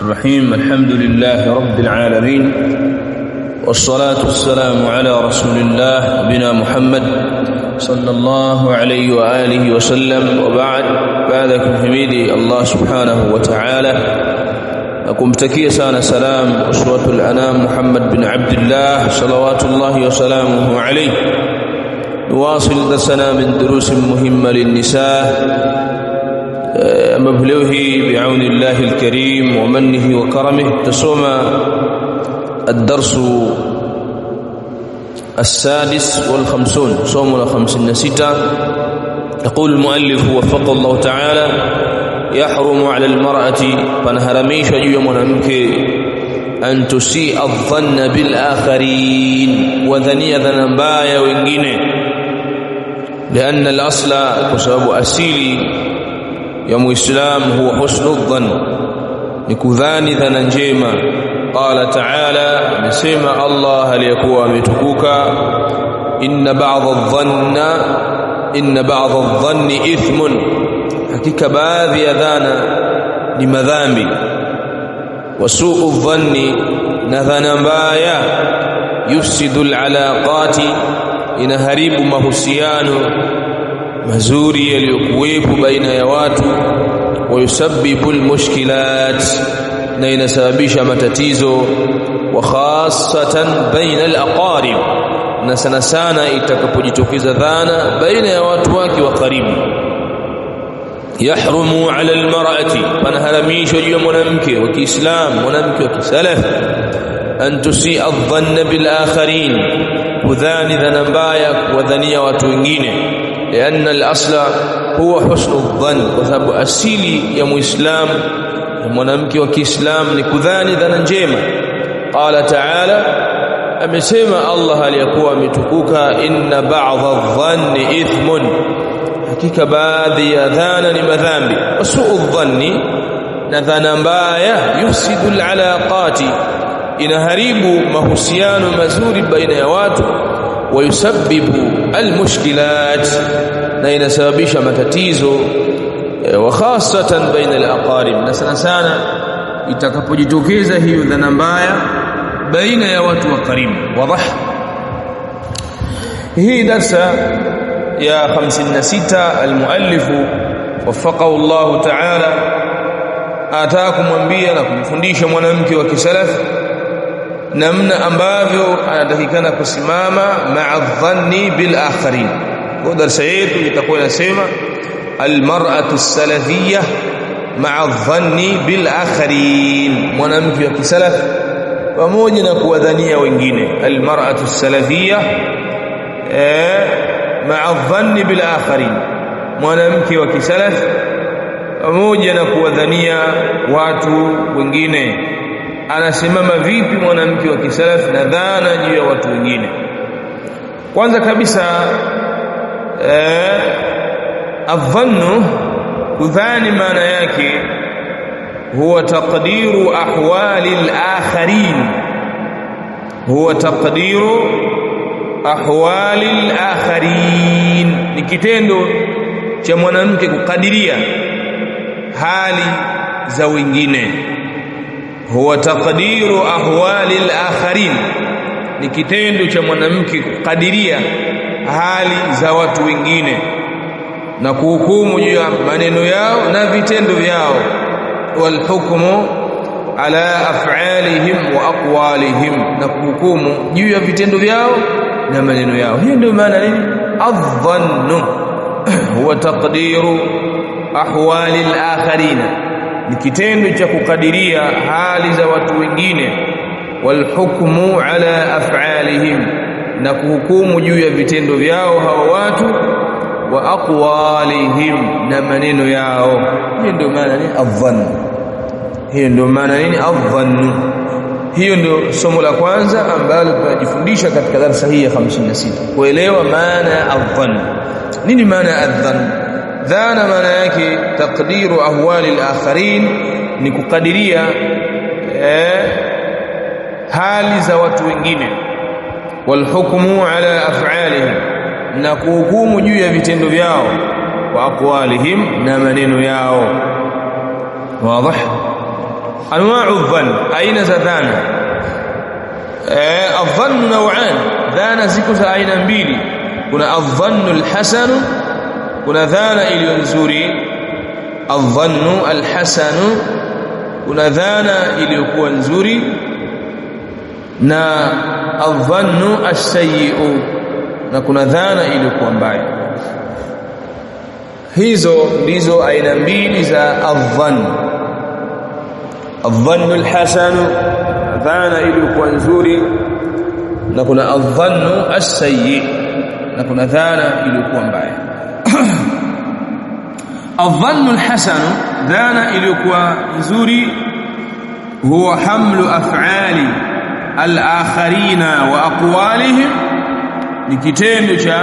الرحيم. الحمد لله رب العالمين، والصلاة والسلام على رسول الله نبينا محمد صلى الله عليه وآله وسلم. وبعد، بعدكم حميدي الله سبحانه وتعالى أكمتكي سانا سلام أسوة الأنام محمد بن عبد الله صلوات الله وسلامه عليه. نواصل درسنا من دروس مهمة للنساء مبلغه بعون الله الكريم ومنه وكرمه. تصوم الدرس السادس والخمسون، صوم الخمسين ستة. يقول المؤلف وفق الله تعالى: يحرم على المرأة فنهرميش يومنامك أن تسيء الظن بالآخرين وذنية ذنبايا وإنجينه، لأن الأصل بسبب أسيلي يا مسلم هو حسن الظن، نكذاني ذنا njema. قال تعالى، نسمع الله ليكوا متكوكا: إن بعض الظن إثم، حقيقة بعض يذانا لمذامbi. وسوء الظن نذنا mbaya يفسد العلاقات، inaharibu mahusiano mazuri yaliyokuwepo baina ya watu. Wayusabbibu almushkilat, na inasababisha matatizo. Wa khassatan baina alaqarib, na sana sana itakapojitokeza dhana baina ya watu wake wa karibu. Yahrumu ala almar'ati, panaharamishwa juu ya mwanamke wa Kiislamu, mwanamke wa kisalaf, an tusi'a adh-dhanna bil akharin, kudhani dhana mbaya, kuwadhania watu wengine. لأن الأصل هو حسن الظن، وسبب أسيلي يا مسلم mwanamke wa Kiislamu ni kudhani dhana njema. Qala ta'ala, amesema Allah aliyakuwa ametukuka: inna ba'dha adh-dhanni ithmun, hakika baadhi ya dhana ni madhambi. Wasu'u dhanni, na dhana mbaya, yufsidu al-alaqati, inaharibu mahusiano mazuri baina ya watu. Wayusabbibu almushkilat, na inasababisha matatizo. Wa khassatan baina alaqarib, na sana sana itakapojitokeza hiyo dhana mbaya baina ya watu wa karibu. Wadah. Hii darsa ya 56 almuallif waffaqahu Allah ta'ala ataka kumwambia na kumfundisha mwanamke wa kisalaf namna ambavyo anatakikana kusimama ma'a dhanni bil akharin. Kwa darasa yetu itakuwa inasema almar'atu salafiyya ma'a dhanni bil akharin, mwanamke wa kisalaf pamoja na kuwadhania wengine. Almar'atu salafiyya ma'a dhanni bil akharin, mwanamke wa kisalaf pamoja na kuwadhania watu wengine. Anasimama vipi mwanamke wa kisalaf na dhana juu ya watu wengine? Kwanza kabisa, adhannu, kudhani maana yake huwa taqdiru ahwali al-akharin, huwa taqdiru ahwali al-akharin, ni kitendo cha mwanamke kukadiria hali za wengine. Huwa taqdiru ahwali al-akharin, ni kitendo cha mwanamke kukadiria hali za watu wengine na kuhukumu juu ya maneno yao na vitendo vyao. Wal hukmu ala af'alihim wa aqwalihim, na kuhukumu juu ya vitendo vyao na maneno yao. Hiyo ndio maana nini adh-dhannu. Huwa taqdiru ahwali al-akharin, ni kitendo cha kukadiria hali za watu wengine. Wal hukmu ala af'alihim, na kuhukumu juu ya vitendo vyao hao watu. Wa aqwalihim, na maneno yao. Hiyo ndio maana ni adh-dhann, hiyo ndio maana ni adh-dhann. Hiyo ndio somo la kwanza ambalo tunajifundisha katika darasa hii ya 56, kuelewa maana ya adh-dhann. Nini maana ya adh-dhann? Dhana maana yake taqdiru ahwali al-akharin, ni kukadiria hali za watu wengine. Wal hukmu ala af'alihim, na kuhukumu juu ya vitendo vyao. Wa aqwalihim, na maneno yao. Wazi? anwa'u dhann, aina za dhana. Adh-dhann naw'an, dhana ziko za aina mbili. Kuna adh-dhann al-hasan, kuna dhana iliyo nzuri. Adh-dhann al-hasan, kuna dhana iliyokuwa nzuri, na adh-dhann as-sayyi'u, na kuna dhana iliyokuwa mbaya. Hizo ndizo aina mbili za adh-dhann. Adh-dhann al-hasan, dhana iliyokuwa nzuri, na kuna adh-dhann as-sayyi', na kuna dhana iliyokuwa mbaya. Adh-dhann al-hasan, dhana iliyokuwa nzuri, huwa hamlu af'ali al-akharina wa aqwalihim, ni kitendo cha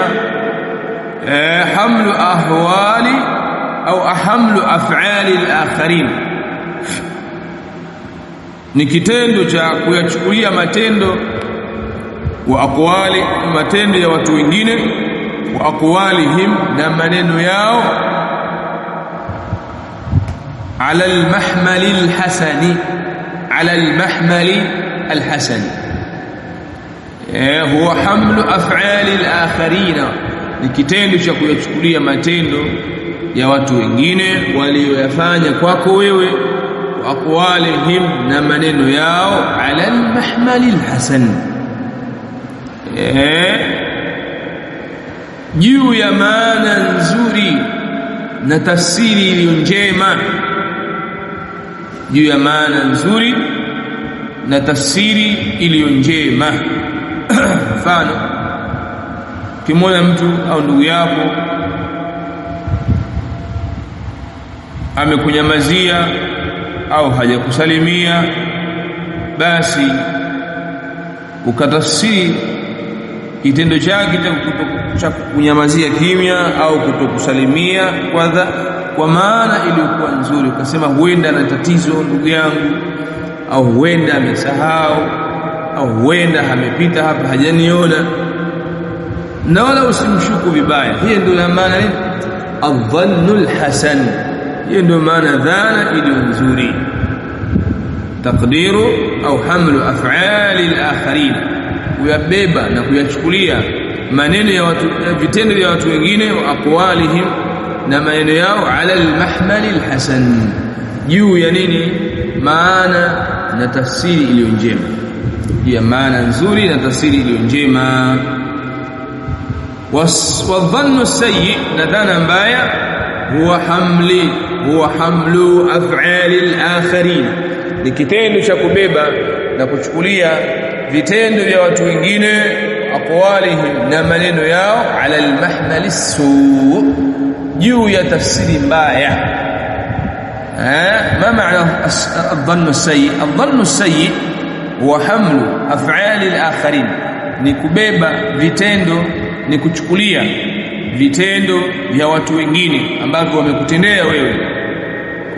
hamlu ahwali au hamlu af'ali al-akharin, ni kitendo cha kuyachukulia matendo wa aqwali, matendo ya watu wengine, wa aqwalihim, na maneno yao, ala al-mahmali al-hasani, ala al-mahmali al-hasani. Huwa hamlu af'ali al-akharina, ni kitendo cha kuyachukulia matendo ya watu wengine walioyafanya kwako wewe, wa aqwalihim, na maneno yao, ala al-mahmali al-hasan, juu ya maana nzuri na tafsiri iliyo njema, juu ya maana nzuri na tafsiri iliyo njema. Mfano, kimwona mtu au ndugu yako amekunyamazia au hajakusalimia, basi ukatafsiri kitendo chake cha kunyamazia kimya au kutokusalimia kwa maana iliyokuwa nzuri, ukasema huenda ana tatizo ndugu yangu, au huenda amesahau, au huenda amepita hapa hajaniona, na wala usimshuku vibaya. Hiyo ndio maana nini? Adh-dhannul hasan. Hiyo ndio maana dhana iliyo nzuri. Taqdiru au hamlu af'ali al-akharin, kuyabeba na kuyachukulia maneno ya watu, vitendo vya watu wengine, wa aqwalihim, na maneno yao, ala al-mahmali al-hasan, juu ya nini? Maana na tafsiri iliyo njema, ya maana nzuri na tafsiri iliyo njema. Wadhannu sayyi, na dhana mbaya, huwa hamlu af'ali al-akharin, ni kitendo cha kubeba na kuchukulia vitendo vya watu wengine, aqwalihim, na maneno yao, ala al-mahmali as-su', juu ya tafsiri mbaya. ما معنى الظن السيء؟ الظن السيء هو حمل أفعال الآخرين, ni kubeba vitendo, ni kuchukulia vitendo vya watu wengine ambavyo wamekutendea wewe,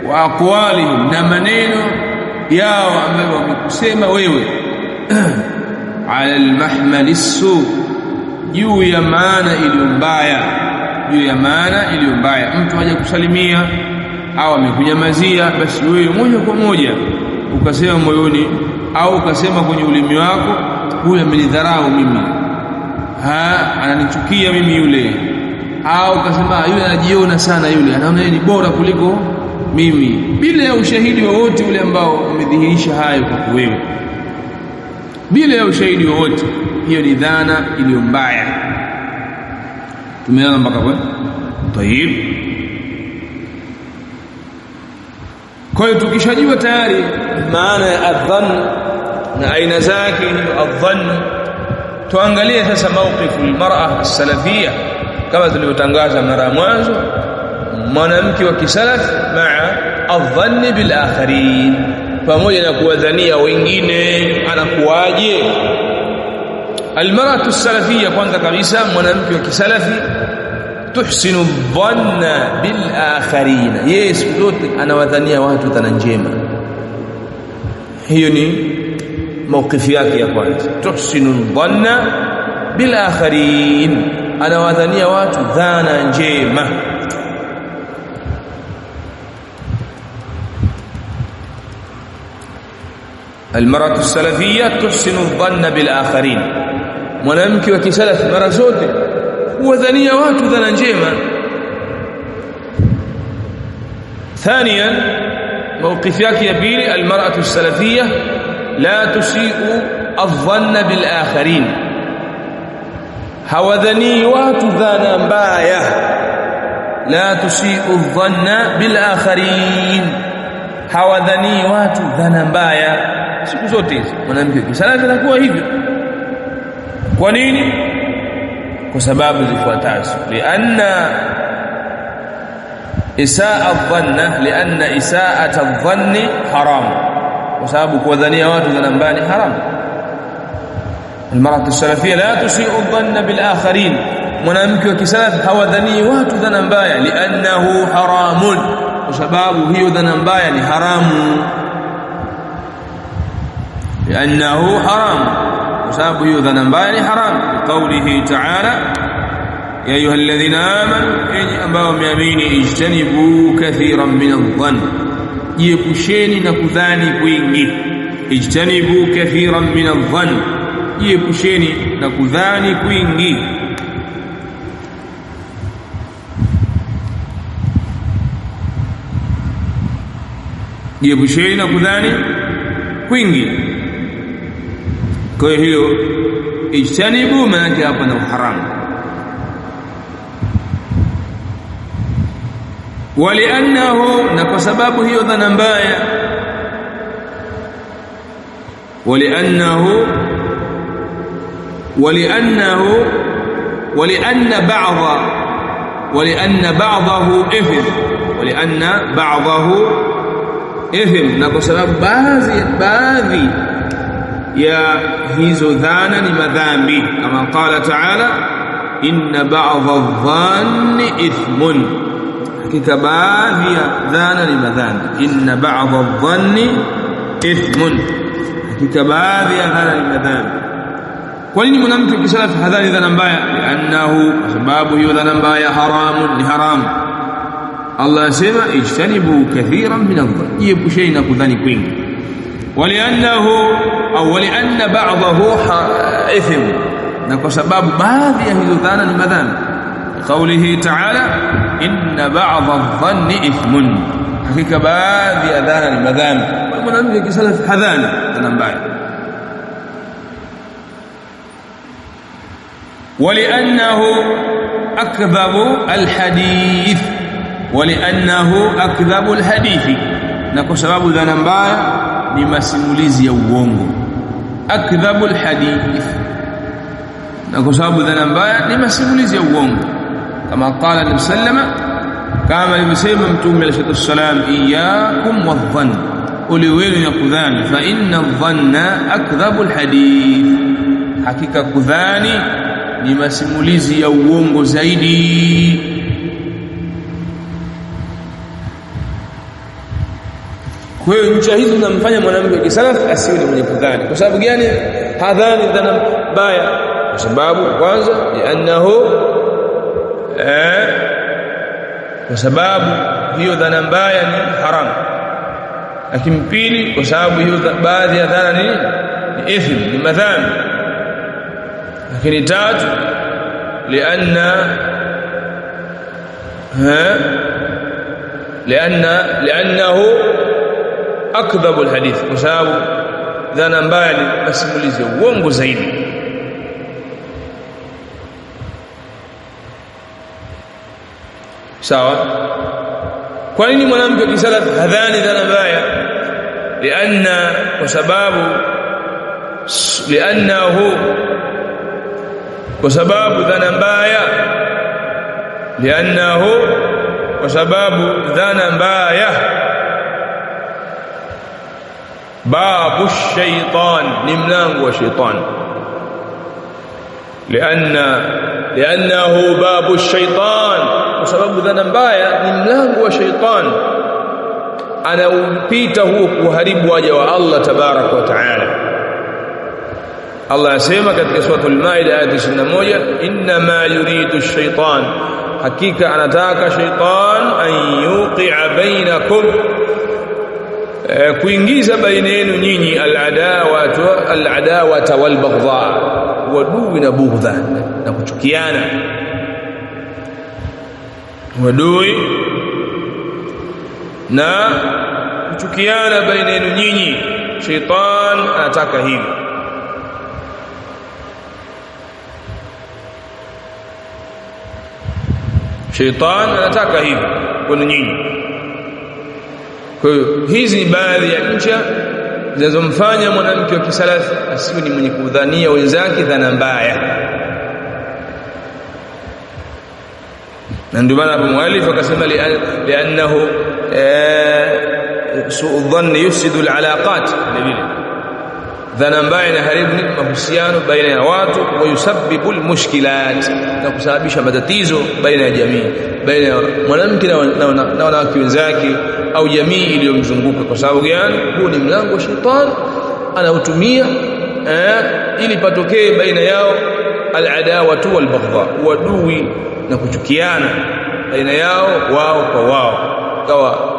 wa aqwalihim, na maneno yao ambayo wamekusema wewe, ala al-mahmali as-su', juu ya maana iliyo mbaya, juu ya maana iliyo mbaya. Mtu haja kusalimia au amekunyamazia, basi wewe moja kwa moja ukasema moyoni au ukasema kwenye ulimi wako, huyu amenidharau mimi, ananichukia mimi yule, au ukasema yule anajiona sana, yule anaona yeye ni bora kuliko mimi, bila ya ushahidi wowote ule ambao umedhihirisha hayo kwa wewe, bila ya ushahidi wowote. Hiyo ni dhana iliyo mbaya. Tumeona mpaka hapo? Tayeb. Kwa hiyo tukishajua tayari maana ya adh-dhann na aina zake, ni adh-dhann, tuangalie sasa mawqifu al-mar'a as-salafiyya, kama tulivyotangaza mara mwanzo, mwanamke wa kisalaf maa adh-dhann bil akharin, pamoja na kuwadhania wengine, anakuwaje? Al-mar'atu as-salafiyya, kwanza kabisa mwanamke wa kisalafi, tuhsinu dhanna bil akharina, yeye siku zote anawadhania watu dhana njema. Hiyo ni mawqifu yake ya kwanza, tuhsinu dhanna bil akharin, anawadhania watu dhana njema. almar'atu as-salafiyya tuhsinu adh-dhanna bil akharin, mwanamke wa kisalafi mara zote huwadhania watu dhana njema. ثانيا موقف yake ya pili, almar'atu as-salafiyya la tusi'u adh-dhanna bil akharin, hawadhani watu dhana mbaya. La tusi'u adh-dhanna bil akharin, hawadhani watu dhana mbaya. Siku zote hizi mwanamke kisalafi anakuwa hivyo. Kwa nini? Kwa sababu zifuatazo: lianna isaa'at adh-dhanni haram, kwa sababu kuwadhania watu dhana mbaya ni haram. Almar'atu as-salafiyya la tusi'u adh-dhanna bil akharin, mwanamke wa kisalafi hawadhani watu dhana mbaya. Liannahu haramun, kwa sababu hiyo dhana mbaya ni haramu. Liannahu haram, kwa sababu hiyo dhana mbaya ni haram. Qawlihi ta'ala, ya ayyuhalladhina amanu, enyi ambao mmeamini, ijtanibu kathiran min adh-dhann, jiepusheni na kudhani kwingi. Ijtanibu kathiran min adh-dhann, jiepusheni na kudhani kwingi. Jiepusheni na kudhani kwingi. Kwa hiyo ijtanibu maana yake hapa na haramu. Waliannahu, na kwa sababu hiyo dhana mbaya. ولأن بعضه إثم، na kwa sababu baadhi ya hizo dhana ni madhambi, kama qala ta'ala, inna ba'dha adh-dhanni ithmun, hakika baadhi ya dhana ni madhambi. Inna ba'dha adh-dhanni ithmun, hakika baadhi ya dhana ni madhambi. Kwa nini mwanamke kisalafi hadhani dhana mbaya? Liannahu, kwa sababu hiyo dhana mbaya haramun, ni haramu. Allah asema ijtanibu kathiran min adh-dhann, jiepusheni na kudhani kwingi. Walianna ba'dahu ithm, na kwa sababu baadhi ya hizo dhana ni madhambi. Qawlihi ta'ala, inna ba'dha adh-dhanni ithmun, hakika baadhi ya dhana ni madhambi. Mwanamke kisalafi hadhani dhana mbaya. ولأنه أكذب الحديث، na kwa sababu dhana mbaya ni masimulizi ya uongo. Akdhabu alhadith, na kwa sababu dhana mbaya ni masimulizi ya uongo. Kama qala Nabii sallama, kama alivyosema Mtume alayhi wasallam, iyyakum wadh-dhann, uli wenu ya kudhani, fa inna adh-dhanna akdhabu alhadith, hakika kudhani ni masimulizi ya uongo zaidi. Kwa hiyo ncha hizi zinamfanya mwanamke kisalafi asiwe ni mwenye kudhani. Kwa sababu gani hadhani dhana mbaya? Kwa sababu kwanza, kwa sababu hiyo dhana mbaya ni haram. Lakini pili, kwa sababu hiyo baadhi ya dhana ni ithm, ni madhambi. Lakini tatu, liannahu akdhabu alhadith, kwa sababu dhana mbaya ni masimulizi ya uongo zaidi. Sawa? Kwa nini mwanamke kisalafi hadhani dhana mbaya? Kwa sababu dhana mbaya, kwa sababu dhana mbaya babu shaitan, ni mlango wa shaitan. liannahu babu shaitan, kwa sababu dhana mbaya ni mlango wa shaitan, anaupita huo kuharibu waja wa Allah tabaraka wa taala. Allah asema katika sura al-Maida aya 21, inma yuridu ash-shaytan, hakika anataka shaytan, an yuqi'a bainakum, kuingiza baina yenu nyinyi al-adawata wal-baghdha, wadui na bughdha, na kuchukiana, wadui na kuchukiana baina yenu nyinyi. Shaitan anataka hivi. Shaitan anataka hivi kwenu nyinyi. Kwa hiyo hizi ni baadhi ya ncha zinazomfanya mwanamke wa kisalafi asiwe ni mwenye kudhania wenzake dhana mbaya. Na ndio maana muallif akasema li'annahu su'u dhanni yufsidu al-alaqat, dhana mbaya inaharibu mahusiano baina ya watu, wa yusabbibu al-mushkilat, na kusababisha matatizo baina ya jamii, baina ya mwanamke na wanawake wenzake au jamii iliyomzunguka. Kwa sababu gani? Huu ni mlango wa shetani anautumia ili patokee baina yao al-adawatu wal-baghdha, wadui na kuchukiana baina yao wao kwa wao, kawa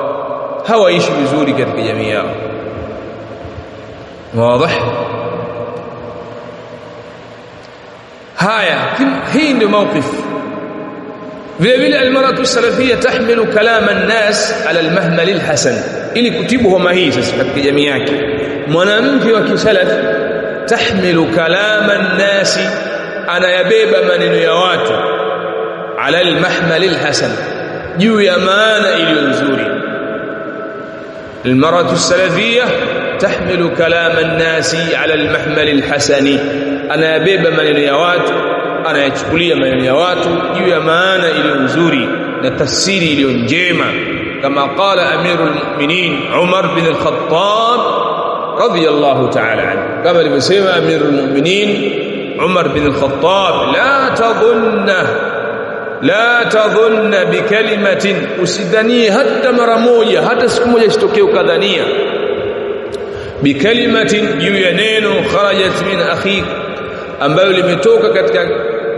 hawaishi vizuri katika jamii yao. Wazi? Haya, hii ndio mawqif. Vile vile almaratu salafia tahmilu kalama an-nas ala al-mahmal al-hasan, ili kutibu homa hii sasa katika jamii yake. Mwanamke wa kisalaf tahmilu kalama an-nas, anayabeba maneno ya watu, ala al-mahmal al-hasan, juu ya maana iliyo nzuri. Almaratu salafia tahmilu kalama an-nas ala al-mahmal al-hasan, anayabeba maneno ya watu, anayachukulia maneno ya watu juu ya maana iliyo nzuri na tafsiri iliyo njema, kama qala amirul mu'minin Umar bin al-Khattab radiyallahu ta'ala anhu, kama alivyosema amirul mu'minin Umar bin al-Khattab, la tadhunna bikalimatin, usidhanie hata mara moja, hata siku moja isitokee ukadhania, bikalimatin, juu ya neno, kharajat min akhik, ambayo limetoka katika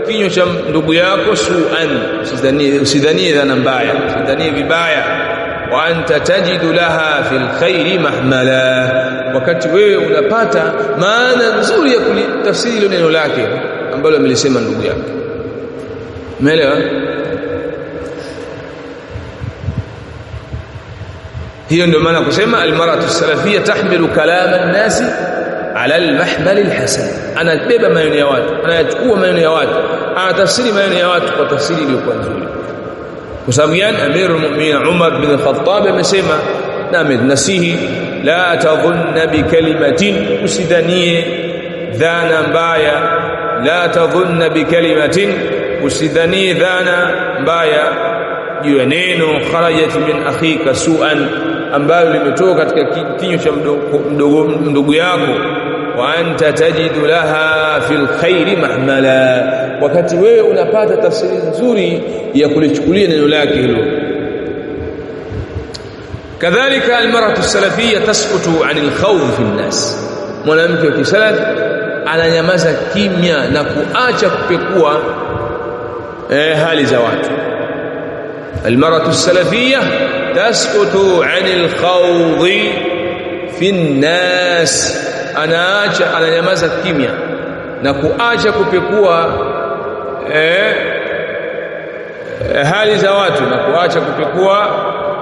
kinywa cha ndugu yako, su'an, usidhanie dhana mbaya, usidhanie vibaya, wa anta tajidu laha fil khairi mahmala, wakati wewe unapata maana nzuri ya kulitafsiri ile neno lake ambalo amelisema ndugu yako. Umeelewa? Hiyo ndio maana kusema almaratu salafia tahmilu kalama an-nasi ala al-mahmal al-hasan, anabeba maneno ya watu, anayachukua maneno ya watu, anatafsiri maneno ya watu kwa tafsiri iliyokuwa nzuri. Kwa sababu yani amirul mu'minin Umar bin al-Khattab amesema, na nasihi, la tadhunna bi kalimatin, usidhanie dhana mbaya, la tadhunna bi kalimatin, usidhanie dhana mbaya juu ya neno, kharajat min akhika su'an, ambayo limetoka katika kinywa cha ndugu yako, wa anta tajidu laha fil khairi mahmala, wakati wewe unapata tafsiri nzuri ya kulichukulia neno lake hilo. Kadhalika almaratu salafia tasqutu anil khawd fi nnas, mwanamke wa kisalaf ananyamaza kimya na kuacha kupekua hali za watu. Almaratu salafia tasqutu anil khawd fi nnas, ananyamaza kimya na kuacha kupekua hali za watu, na kuacha kupekua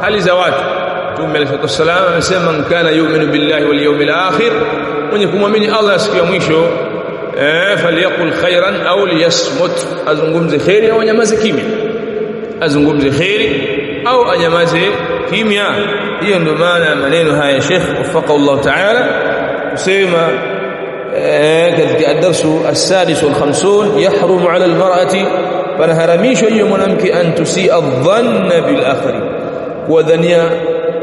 hali za watu. Mtume alayhi wasallam amesema, man kana yu'minu billahi wal yawmil akhir, mwenye kumwamini Allah siku ya mwisho, falyaqul khairan au liyasmut, azungumze khairi au anyamaze kimya, azungumze khairi au anyamaze kimya. Hiyo ndio maana ya maneno haya Sheikh wafaqahu Allah ta'ala kusema katika ad-darsu as-sadis wal 50, yahrumu 'ala al-mar'ati, fanaharamishwa hiyo mwanamke, an tusi'a adh-dhanna bil akhari, kuwadhania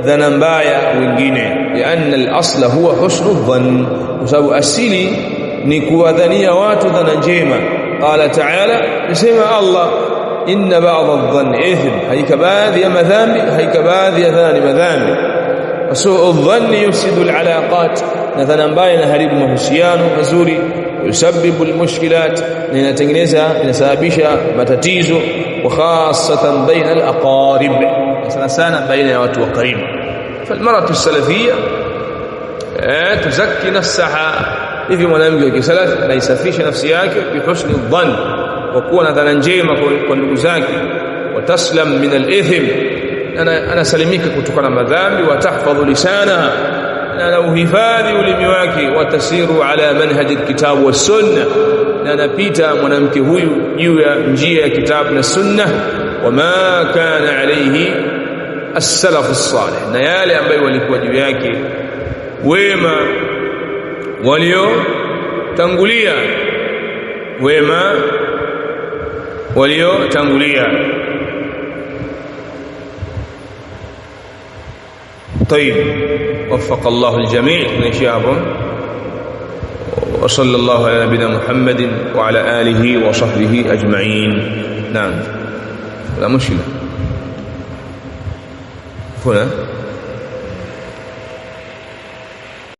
dhana mbaya wengine, lianna al-asla huwa husnu adh-dhann, kwa sababu asili ni kuwadhania watu dhana njema. Qala ta'ala, yasema Allah, inna ba'dha adh-dhanni ithm, haika baadhi ya madhambi, haika baadhi ya dhani madhambi. Wasu'u adh-dhanni yufsidu al-alaqat, na dhana mbaya inaharibu mahusiano mazuri, yusabbibu al-mushkilat, na inasababisha matatizo, wa khassatan baina al-aqarib, sana sana baina ya watu wa karibu. Falmaratu salafia tuzakki nafsaha. Hivi mwanamke wa kisalafi anaisafisha nafsi yake bihusni dhann, kwa kuwa na dhana njema kwa ndugu zake, wataslam min al-ithm, anasalimika kutokana na madhambi, watahfadhu lisanaha, na anauhifadhi ulimi wake, watasiru ala manhaji alkitabu was sunna, na anapita mwanamke huyu juu ya njia ya kitabu na sunna, wama kana alayhi as-salaf as-salih, na yale ambayo walikuwa juu yake wema waliotangulia, wema waliotangulia. طيب وفق الله الجميع من شاءهم، وصلى الله على نبينا محمد وعلى آله وصحبه أجمعين. نعم لا مشكلة هنا.